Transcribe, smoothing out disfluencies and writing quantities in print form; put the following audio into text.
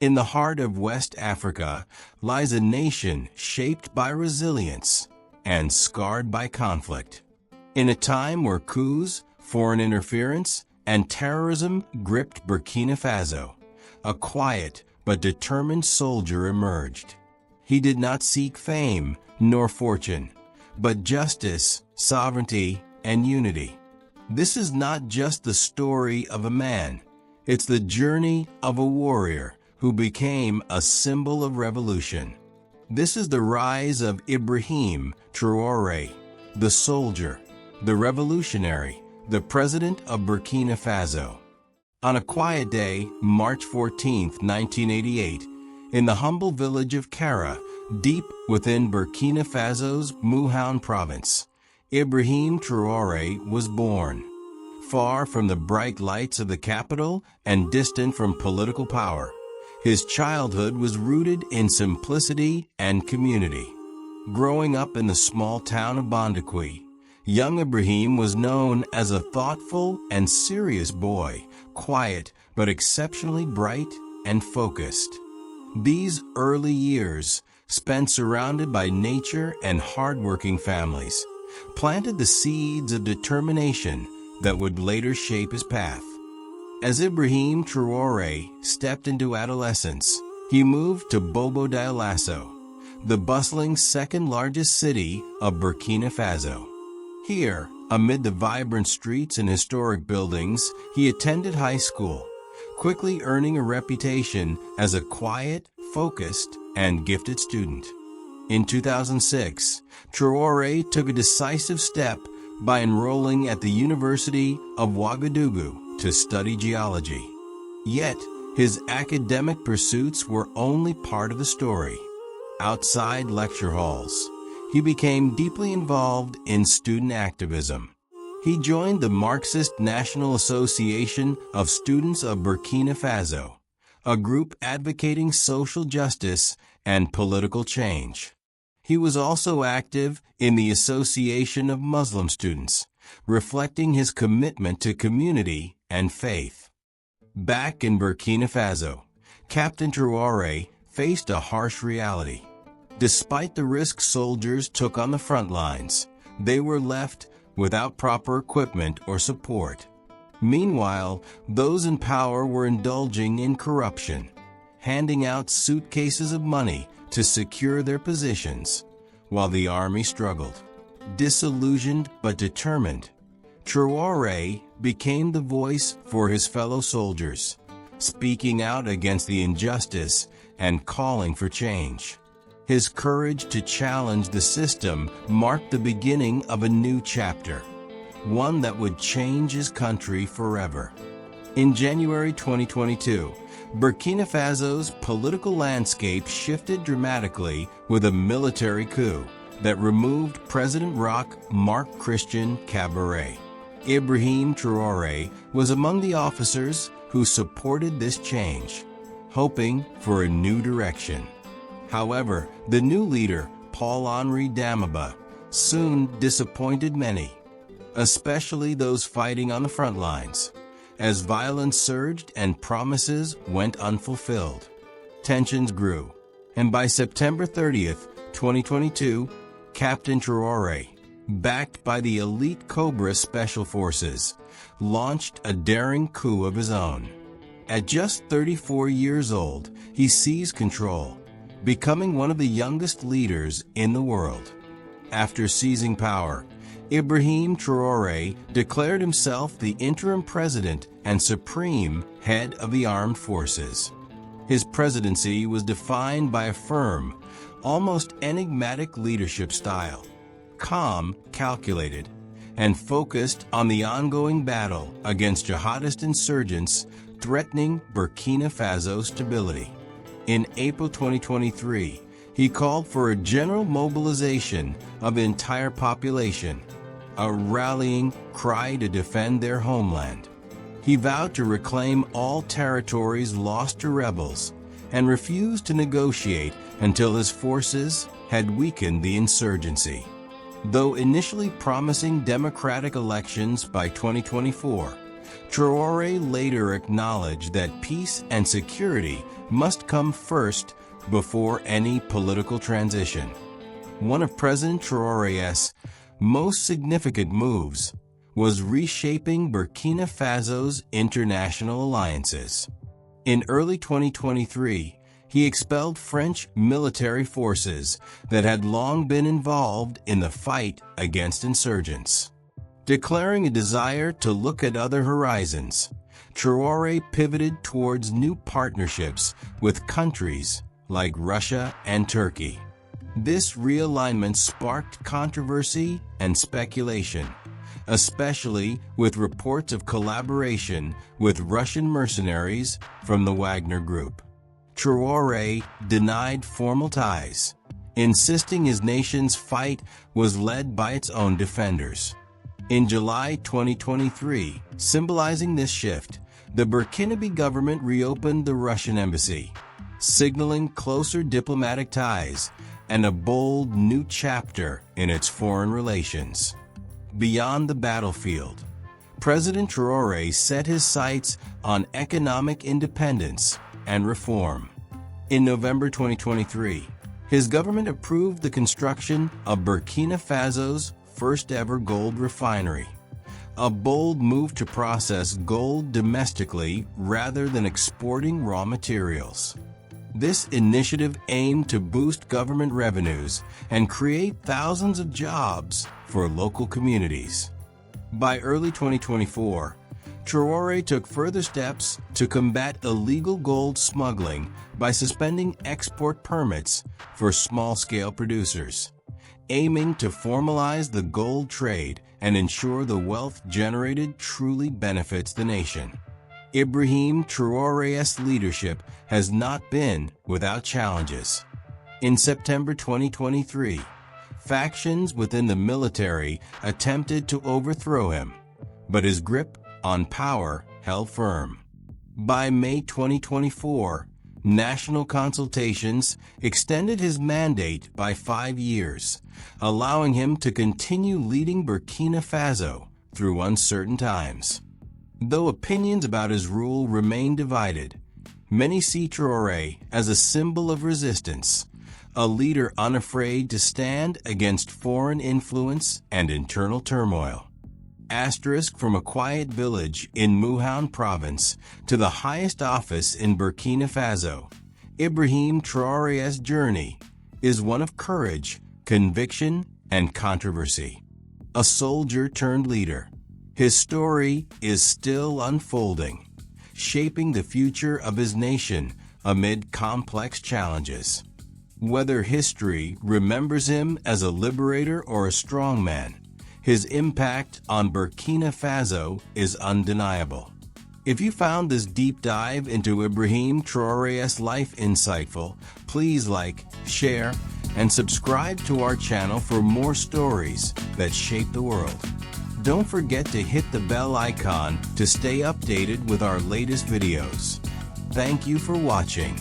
In the heart of West Africa lies a nation shaped by resilience and scarred by conflict. In a time where coups, foreign interference, and terrorism gripped Burkina Faso, a quiet but determined soldier emerged. He did not seek fame nor fortune, but justice, sovereignty, and unity. This is not just the story of a man, it's the journey of a warrior who became a symbol of revolution. This is the rise of Ibrahim Traoré, the soldier, the revolutionary, the president of Burkina Faso. On a quiet day, March 14, 1988, in the humble village of Kara, deep within Burkina Faso's Muhan province, Ibrahim Traoré was born. Far from the bright lights of the capital and distant from political power, his childhood was rooted in simplicity and community. Growing up in the small town of Bondakwi, young Ibrahim was known as a thoughtful and serious boy, quiet but exceptionally bright and focused. These early years, spent surrounded by nature and hardworking families, planted the seeds of determination that would later shape his path. As Ibrahim Traoré stepped into adolescence, he moved to Bobo Dioulasso, the bustling second-largest city of Burkina Faso. Here, amid the vibrant streets and historic buildings, he attended high school, quickly earning a reputation as a quiet, focused, and gifted student. In 2006, Traoré took a decisive step by enrolling at the University of Ouagadougou to study geology. Yet, his academic pursuits were only part of the story. Outside lecture halls, he became deeply involved in student activism. He joined the Marxist National Association of Students of Burkina Faso, a group advocating social justice and political change. He was also active in the Association of Muslim Students, reflecting his commitment to community and faith. Back in Burkina Faso, Captain Traoré faced a harsh reality. Despite the risks soldiers took on the front lines, they were left without proper equipment or support. Meanwhile, those in power were indulging in corruption, handing out suitcases of money to secure their positions, while the army struggled. Disillusioned but determined, Traoré became the voice for his fellow soldiers, speaking out against the injustice and calling for change. His courage to challenge the system marked the beginning of a new chapter, one that would change his country forever. In January 2022, Burkina Faso's political landscape shifted dramatically with a military coup that removed President Marc Christian Kabore. Ibrahim Traoré was among the officers who supported this change, hoping for a new direction. However, the new leader, Paul-Henri Damiba, soon disappointed many, especially those fighting on the front lines. As violence surged and promises went unfulfilled, tensions grew, and by September 30th, 2022, Captain Traoré, backed by the elite Cobra Special Forces, launched a daring coup of his own. At just 34 years old, he seized control, becoming one of the youngest leaders in the world. After seizing power, Ibrahim Traoré declared himself the interim president and supreme head of the armed forces. His presidency was defined by a firm, almost enigmatic leadership style, calm, calculated, and focused on the ongoing battle against jihadist insurgents threatening Burkina Faso's stability. In April 2023, he called for a general mobilization of the entire population, a rallying cry to defend their homeland. He vowed to reclaim all territories lost to rebels and refused to negotiate until his forces had weakened the insurgency. Though initially promising democratic elections by 2024, Traore later acknowledged that peace and security must come first before any political transition. One of President Traore's most significant moves was reshaping Burkina Faso's international alliances. In early 2023, he expelled French military forces that had long been involved in the fight against insurgents. Declaring a desire to look at other horizons, Traore pivoted towards new partnerships with countries like Russia and Turkey. This realignment sparked controversy and speculation, especially with reports of collaboration with Russian mercenaries from the Wagner Group. Traore denied formal ties, insisting his nation's fight was led by its own defenders. In July 2023, symbolizing this shift, the Burkinabe government reopened the Russian embassy, signaling closer diplomatic ties and a bold new chapter in its foreign relations. Beyond the battlefield, President Traore set his sights on economic independence and reform. In November 2023, his government approved the construction of Burkina Faso's first-ever gold refinery, a bold move to process gold domestically rather than exporting raw materials. This initiative aimed to boost government revenues and create thousands of jobs for local communities. By early 2024, Traore took further steps to combat illegal gold smuggling by suspending export permits for small-scale producers, aiming to formalize the gold trade and ensure the wealth generated truly benefits the nation. Ibrahim Traoré's leadership has not been without challenges. In September 2023, factions within the military attempted to overthrow him, but his grip on power held firm. By May 2024, national consultations extended his mandate by 5 years, allowing him to continue leading Burkina Faso through uncertain times. Though opinions about his rule remain divided, many see Traore as a symbol of resistance, a leader unafraid to stand against foreign influence and internal turmoil. Asterisk from a quiet village in Muhan province to the highest office in Burkina Faso, Ibrahim Traoré's journey is one of courage, conviction, and controversy. A soldier turned leader, his story is still unfolding, shaping the future of his nation amid complex challenges. Whether history remembers him as a liberator or a strongman, his impact on Burkina Faso is undeniable. If you found this deep dive into Ibrahim Traoré's life insightful, please like, share, and subscribe to our channel for more stories that shape the world. Don't forget to hit the bell icon to stay updated with our latest videos. Thank you for watching.